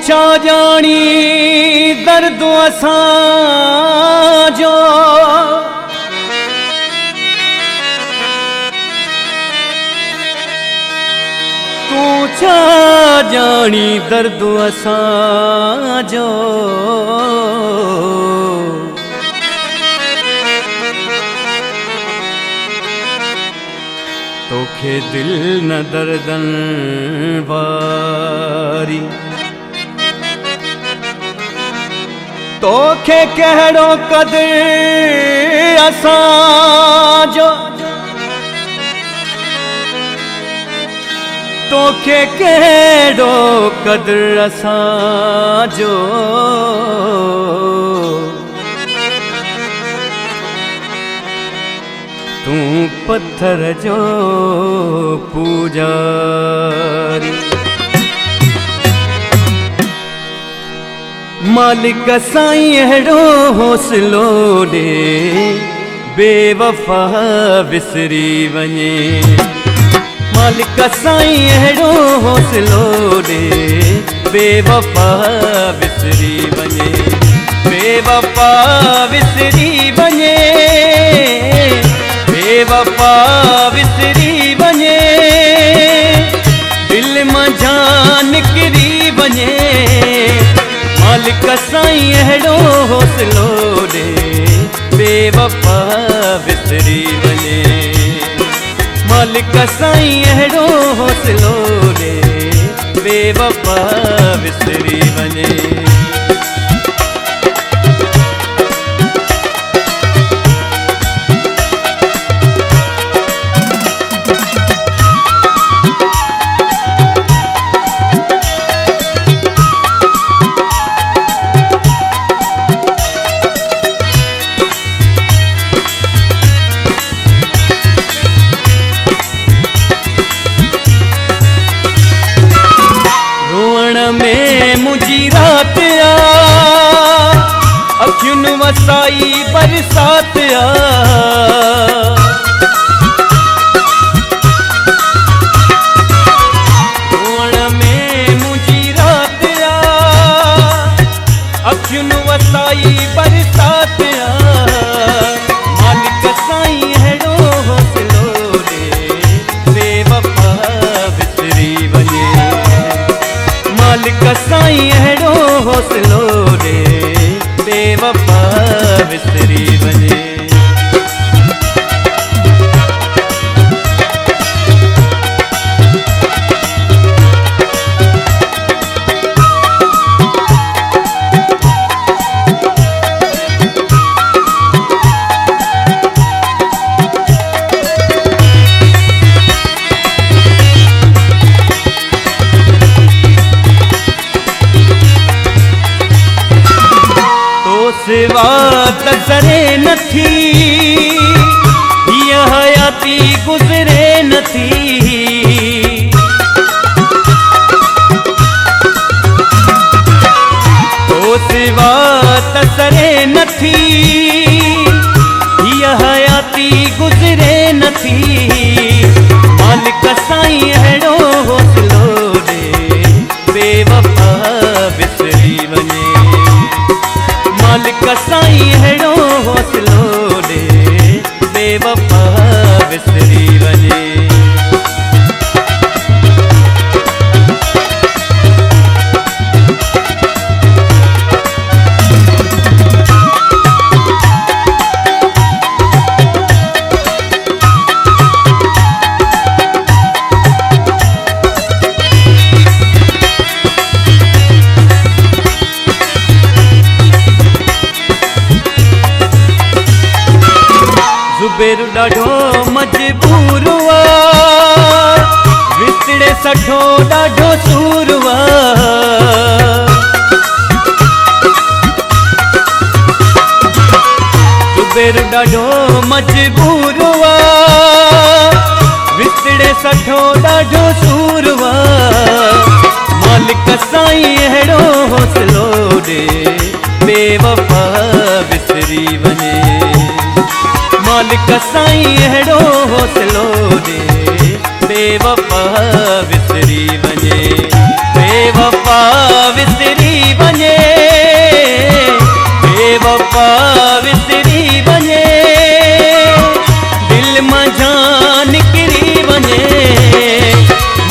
छा जानी दर्द असांजो, तू छा जानी दर्द असांजो। तोखे दिल न दर्दन वारी, तोखे कहिड़ो क़दुरु असांजो, तोखे कहिड़ो क़दुरु असांजो। तू पत्थर जो पूजारी, मालिक साईं अहिड़ो हौसलो ॾे बेवफ़ा विसरी वञे। मालिक साईं अहिड़ो हौसलो ॾे बेवफ़ा विसरी वञे। बेवफ़ा विसरी वञे, बेवफ़ा विसरी वञे, दिल मां जान निकिरी वञे। मालिक साईं अहिड़ो हौसलो ॾे बेवफ़ा विसरी वञे। मालिक साईं अहिड़ो हौसलो ॾे बेवफ़ा विसरी वञे। में मुझी रात आ, अखियुन वसाई बरसात आ। रोअण में मुझी रात आ, अखियुन वसाई बरसात आ। मालिक साईं अहिड़ो हौसलो ॾे बेवफ़ा विसरी वञे। मालिक साईं अहिड़ो हौसलो ॾे बेवफ़ा विसरी वञे। सिवा तज़रे नथी, हीअ हयाती गुज़रे नथी। तो सिवा तज़रे नथी, हीअ हयाती गुज़रे नथी। मालिक साईं अहिड़ो हौसलो ॾे बेवफ़ा विसरी वञे। मालिक साईं अहिड़ो हौसलो ॾे बेवफ़ा विसरी वञे। ज़ुबैर ॾाढो मजबूर हुआ, विसड़े सठो ॾाढो सूर हुआ। ज़ुबैर ॾाढो मजबूर हुआ, विसड़े सठो ॾाढो सूर हुआ। मालिक साईं अहिड़ो हौसलो ॾे बेवफ़ा विसरी वञे। मालिक साईं अहिड़ो हौसलो ॾे बेवफ़ा विसरी वञे। बेवफा विसरी वञे, बेवफा विसरी वञे, दिल मां जान निकिरी वञे।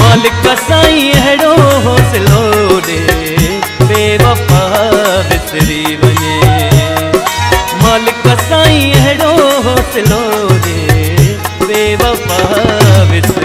मालिक साईं अहिड़ो हौसलो ॾे, बेवफा विसरी वञे। मालिक साईं अहिड़ो हौसलो ॾे, बेवफा विसरी